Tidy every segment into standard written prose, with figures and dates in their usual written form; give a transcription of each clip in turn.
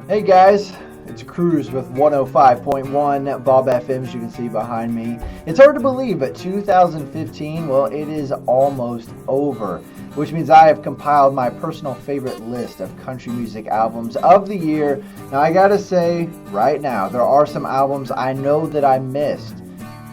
Hey guys, it's Cruz with 105.1 Bob FM, as you can see behind me. It's hard to believe, but 2015, well, it is almost over, which means I have compiled my personal favorite list of country music albums of the year. Now, I gotta say, right now, there are some albums I know that I missed,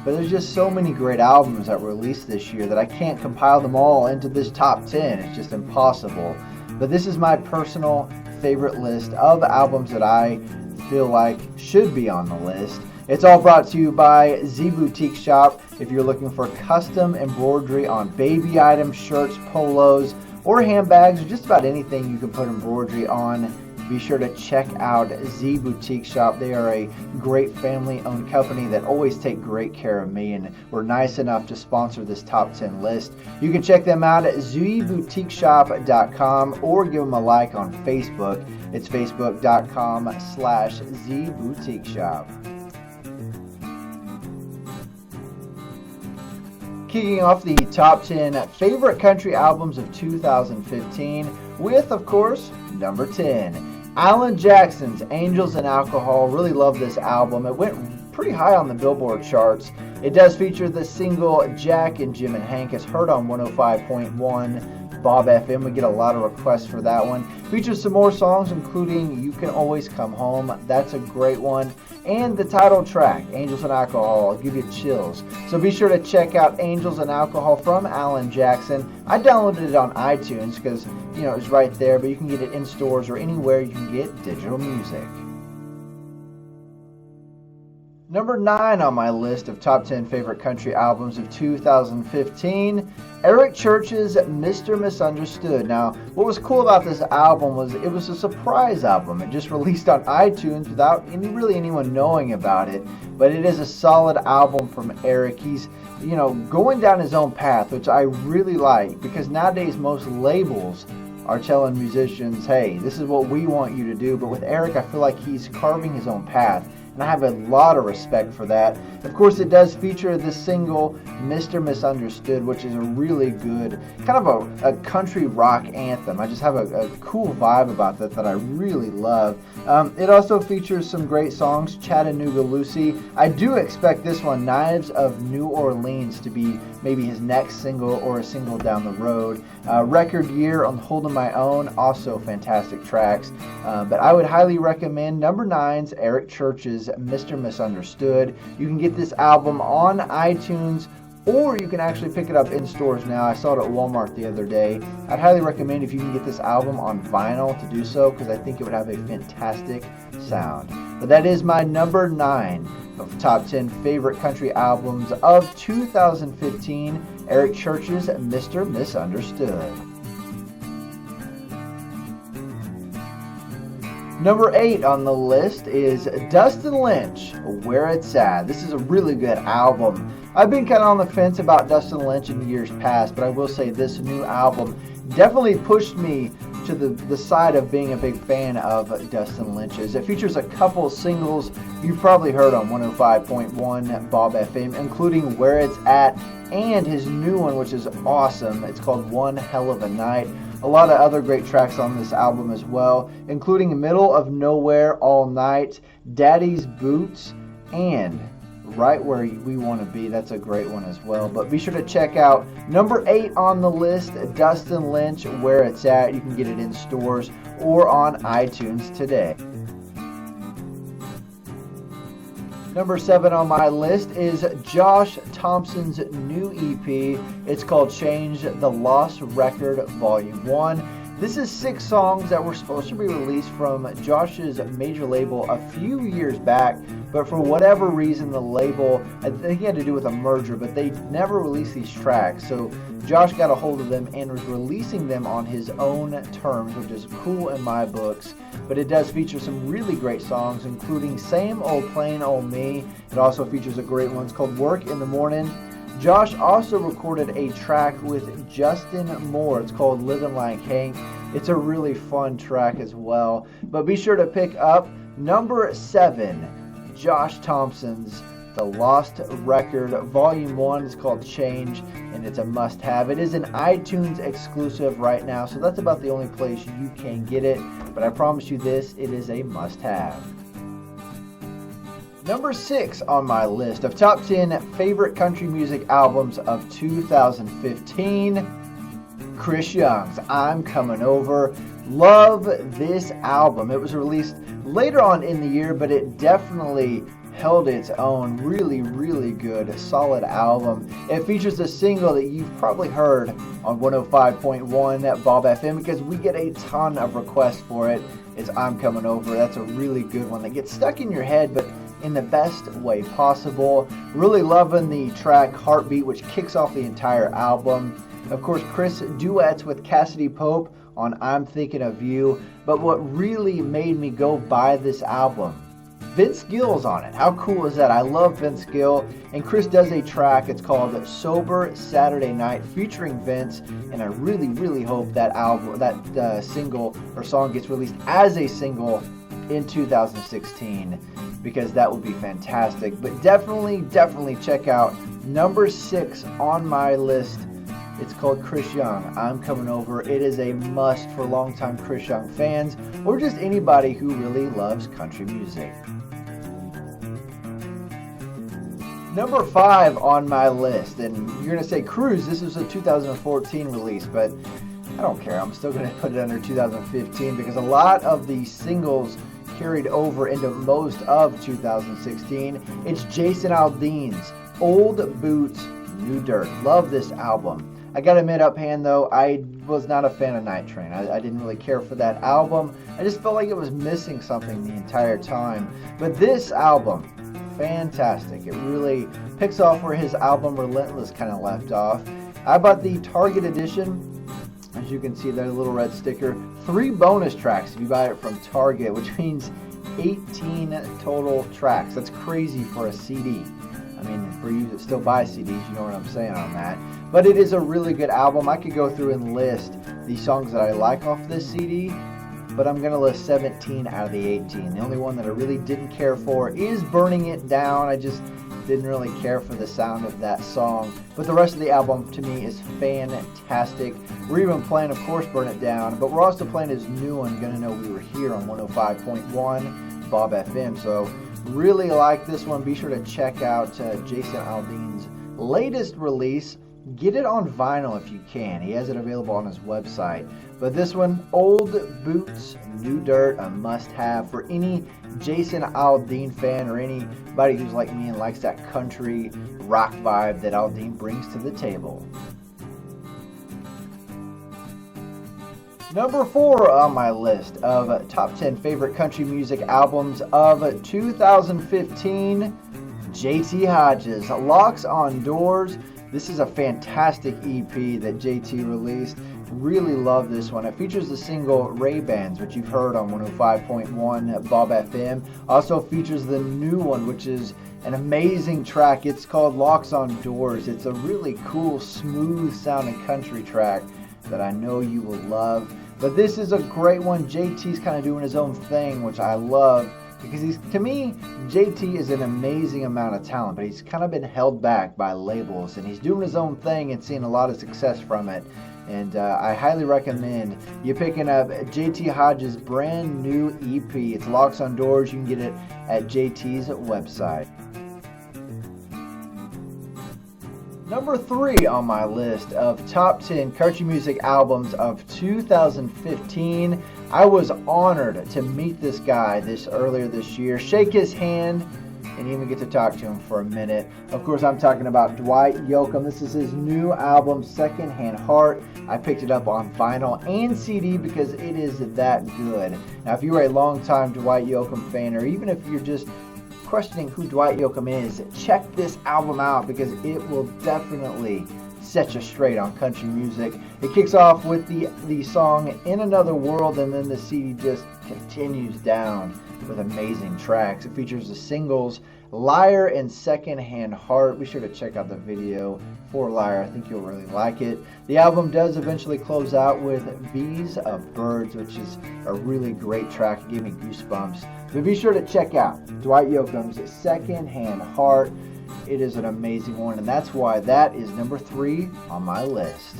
but there's just so many great albums that were released this year that I can't compile them all into this top 10. It's just impossible. But this is my personal favorite list of albums that I feel like should be on the list. It's all brought to you by Z Boutique Shop. If you're looking for custom embroidery on baby items, shirts, polos, or handbags, or just about anything you can put embroidery on, be sure to check out Z Boutique Shop. They are a great family-owned company that always take great care of me, and were nice enough to sponsor this top 10 list. You can check them out at zboutiqueshop.com or give them a like on Facebook. It's facebook.com/zboutiqueshop. Kicking off the top 10 favorite country albums of 2015 with, of course, number 10. Alan Jackson's Angels and Alcohol. Really love this album. It went pretty high on the Billboard charts. It does feature the single Jack and Jim and Hank. It's heard on 105.1 Bob FM. We get a lot of requests for that one. Features some more songs, including You Can Always Come Home. That's a great one. And the title track, Angels and Alcohol, will give you chills. So be sure to check out Angels and Alcohol from Alan Jackson. I downloaded it on iTunes because, it's right there, but you can get it in stores or anywhere you can get digital music. Number 9 on my list of top 10 favorite country albums of 2015, Eric Church's Mr.Missunderstood. Now, what was cool about this album was it was a surprise album. It just released on iTunes without anyone knowing about it, but it is a solid album from Eric. He's, going down his own path, which I really like, because nowadays most labels are telling musicians, hey, this is what we want you to do, but with Eric, I feel like he's carving his own path. And I have a lot of respect for that. Of course, it does feature the single Mr. Missunderstood, which is a really good, kind of a country rock anthem. I just have a cool vibe about that I really love. It also features some great songs, Chattanooga Lucy. I do expect this one, Knives of New Orleans, to be maybe his next single or a single down the road. Record Year on Holding My Own, also fantastic tracks. But I would highly recommend number 9's Eric Church's Mr. Missunderstood. You can get this album on iTunes, or you can actually pick it up in stores now. I saw it at Walmart the other day. I'd highly recommend if you can get this album on vinyl to do so, because I think it would have a fantastic sound. But that is my number 9 of top 10 favorite country albums of 2015, Eric Church's Mr. Missunderstood. Number 8 on the list is Dustin Lynch, Where It's At. This is a really good album. I've been kind of on the fence about Dustin Lynch in years past, but I will say this new album definitely pushed me to the side of being a big fan of Dustin Lynch's. It features a couple singles you've probably heard on 105.1 Bob FM, including Where It's At and his new one, which is awesome. It's called One Hell of a Night. A lot of other great tracks on this album as well, including Middle of Nowhere, All Night, Daddy's Boots, and Right Where We Want to Be. That's a great one as well. But be sure to check out number 8 on the list, Dustin Lynch, Where It's At. You can get it in stores or on iTunes today. Number 7 on my list is Josh Thompson's new EP. It's called Change the Lost Record Volume 1. This is 6 songs that were supposed to be released from Josh's major label a few years back, but for whatever reason the label, I think it had to do with a merger, but they never released these tracks. So Josh got a hold of them and was releasing them on his own terms, which is cool in my books. But it does feature some really great songs, including Same Old Plain Old Me. It also features a great one. It's called Work in the Morning. Josh also recorded a track with Justin Moore. It's called Living Like Hank. It's a really fun track as well. But be sure to pick up number 7, Josh Thompson's The Lost Record, Volume 1. It's called Change, and it's a must-have. It is an iTunes exclusive right now, so that's about the only place you can get it. But I promise you this, it is a must-have. Number 6 on my list of top 10 favorite country music albums of 2015, Chris Young's I'm Coming Over. Love this album. It was released later on in the year, but it definitely held its own. Really, really good, solid album. It features a single that you've probably heard on 105.1 at Bob FM because we get a ton of requests for it. It's I'm Coming Over. That's a really good one that gets stuck in your head, but in the best way possible. Really loving the track Heartbeat, which kicks off the entire album. Of course, Chris duets with Cassidy Pope on I'm Thinking of You. But what really made me go buy this album, Vince Gill's on it. How cool is that? I love Vince Gill. And Chris does a track. It's called Sober Saturday Night featuring Vince. And I really, really hope that album, that single or song gets released as a single in 2016, because that would be fantastic. But definitely check out number 6 on my list. It's called Chris Young, I'm Coming Over. It is a must for longtime Chris Young fans or just anybody who really loves country music. Number 5 on my list, and you're going to say, Cruz, this is a 2014 release, but I don't care. I'm still going to put it under 2015 because a lot of the singles carried over into most of 2016. It's Jason Aldean's Old Boots, New Dirt. Love this album. I gotta admit, uphand though, I was not a fan of Night Train. I didn't really care for that album. I just felt like it was missing something the entire time. But this album, fantastic. It really picks off where his album Relentless kind of left off. I bought the Target edition. As you can see there, the little red sticker. 3 bonus tracks if you buy it from Target, which means 18 total tracks. That's crazy for a CD. I mean, for you that still buy CDs, you know what I'm saying on that. But it is a really good album. I could go through and list the songs that I like off this CD, but I'm going to list 17 out of the 18. The only one that I really didn't care for is Burning It Down. I just didn't really care for the sound of that song. But the rest of the album, to me, is fantastic. We're even playing, of course, Burn It Down, but we're also playing his new one, Gonna Know We Were Here, on 105.1 Bob FM. So really like this one. Be sure to check out Jason Aldean's latest release. Get it on vinyl if you can. He has it available on his website. But this one, Old Boots, New Dirt, a must-have for any Jason Aldean fan or anybody who's like me and likes that country rock vibe that Aldean brings to the table. Number 4 on my list of top 10 favorite country music albums of 2015, JT Hodges, Locks on Doors. This is a fantastic EP that JT released. Really love this one. It features the single Ray-Bans, which you've heard on 105.1 Bob FM. Also features the new one, which is an amazing track. It's called Locks on Doors. It's a really cool, smooth sounding country track that I know you will love. But this is a great one. JT's kind of doing his own thing, which I love. Because to me, JT is an amazing amount of talent, but he's kind of been held back by labels, and he's doing his own thing and seeing a lot of success from it. And I highly recommend you picking up JT Hodges' brand new EP. It's Locks on Doors. You can get it at JT's website. Number 3 on my list of top 10 country music albums of 2015. I was honored to meet this guy earlier this year, shake his hand, and even get to talk to him for a minute. Of course, I'm talking about Dwight Yoakam. This is his new album, Secondhand Heart. I picked it up on vinyl and CD because it is that good. Now, if you are a longtime Dwight Yoakam fan, or even if you're just questioning who Dwight Yoakam is, check this album out because it will definitely set you straight on country music. It kicks off with the song In Another World, and then the CD just continues down with amazing tracks. It features the singles Liar and Secondhand Heart. Be sure to check out the video for Liar. I think you'll really like it. The album does eventually close out with Bees of Birds, which is a really great track. It gave me goosebumps But be sure to check out Dwight Yoakam's Second Hand Heart. It is an amazing one, and that's why that is number 3 on my list.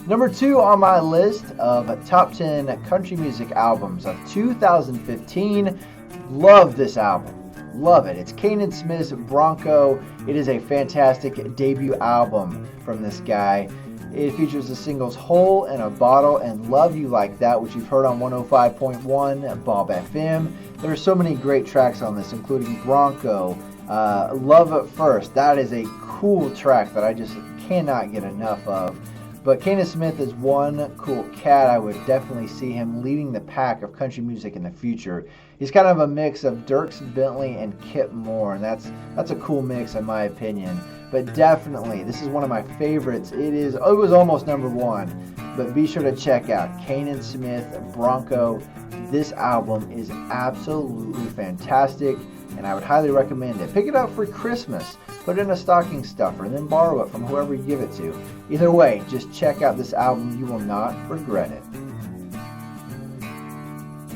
Number 2 on my list of top 10 country music albums of 2015. Love this album. Love it. It's Kanan Smith's Bronco. It is a fantastic debut album from this guy. It features the singles Hole in a Bottle and Love You Like That, which you've heard on 105.1 Bob FM. There are so many great tracks on this, including Bronco, Love at First. That is a cool track that I just cannot get enough of. But Kanan Smith is one cool cat. I would definitely see him leading the pack of country music in the future. He's kind of a mix of Dierks Bentley and Kip Moore, and that's a cool mix in my opinion. But definitely, this is one of my favorites. It was almost number 1, but be sure to check out Kanan Smith Bronco. This album is absolutely fantastic, and I would highly recommend it. Pick it up for Christmas, put it in a stocking stuffer, and then borrow it from whoever you give it to. Either way, just check out this album. You will not regret it.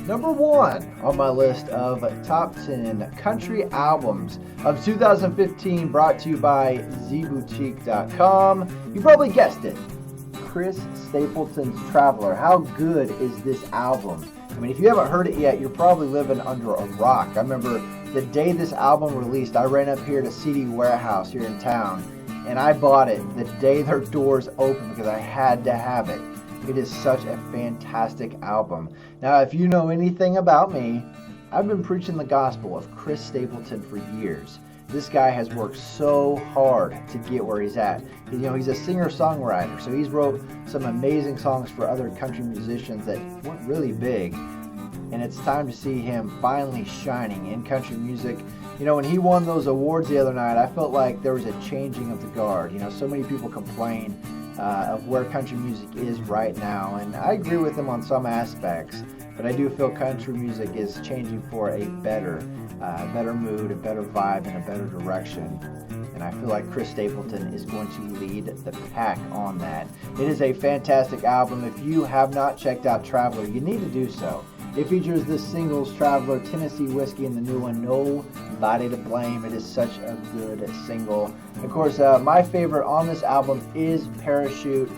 Number 1 on my list of top 10 country albums of 2015, brought to you by zboutique.com. You probably guessed it, Chris Stapleton's Traveler. How good is this album? I mean, if you haven't heard it yet, you're probably living under a rock. I remember the day this album released, I ran up here to CD Warehouse here in town, and I bought it the day their doors opened because I had to have it. It is such a fantastic album. Now, if you know anything about me, I've been preaching the gospel of Chris Stapleton for years. This guy has worked so hard to get where he's at. He's a singer-songwriter, so he's wrote some amazing songs for other country musicians that weren't really big. And it's time to see him finally shining in country music. When he won those awards the other night, I felt like there was a changing of the guard. So many people complain of where country music is right now, and I agree with them on some aspects, but I do feel country music is changing for a better mood, a better vibe, and a better direction. And I feel like Chris Stapleton is going to lead the pack on that. It is a fantastic album. If you have not checked out Traveler, you need to do so. It features the singles Traveler, Tennessee Whiskey, and the new one, Nobody to Blame. It is such a good single. Of course, my favorite on this album is Parachute.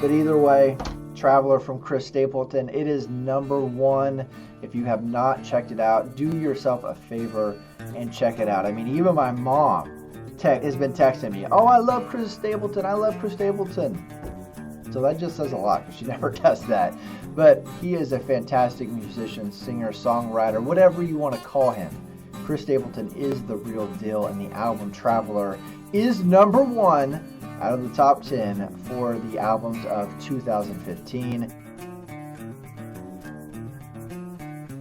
But either way, Traveler from Chris Stapleton, it is number 1. If you have not checked it out, do yourself a favor and check it out. I mean, even my mom has been texting me, "Oh, I love Chris Stapleton. I love Chris Stapleton." So that just says a lot, because she never does that. But he is a fantastic musician, singer, songwriter, whatever you want to call him. Chris Stapleton is the real deal, and the album Traveler is number 1 out of the top 10 for the albums of 2015.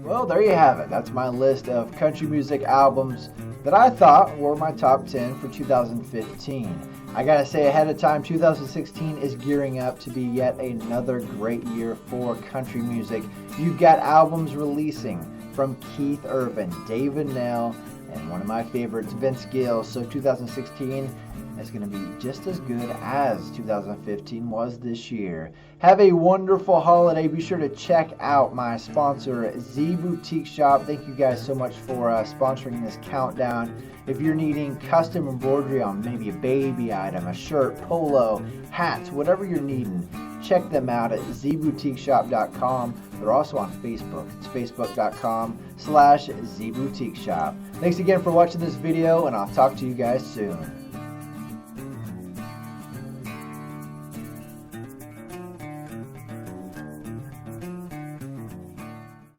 Well, there you have it. That's my list of country music albums that I thought were my top 10 for 2015. I gotta say ahead of time, 2016 is gearing up to be yet another great year for country music. You've got albums releasing from Keith Urban, David Nell, and one of my favorites, Vince Gill. So 2016 is going to be just as good as 2015 was this year. Have a wonderful holiday. Be sure to check out my sponsor, Z Boutique Shop. Thank you guys so much for sponsoring this countdown. If you're needing custom embroidery on maybe a baby item, a shirt, polo, hats, whatever you're needing, check them out at zboutiqueshop.com. They're also on Facebook. It's facebook.com/zboutiqueshop. Thanks again for watching this video, and I'll talk to you guys soon.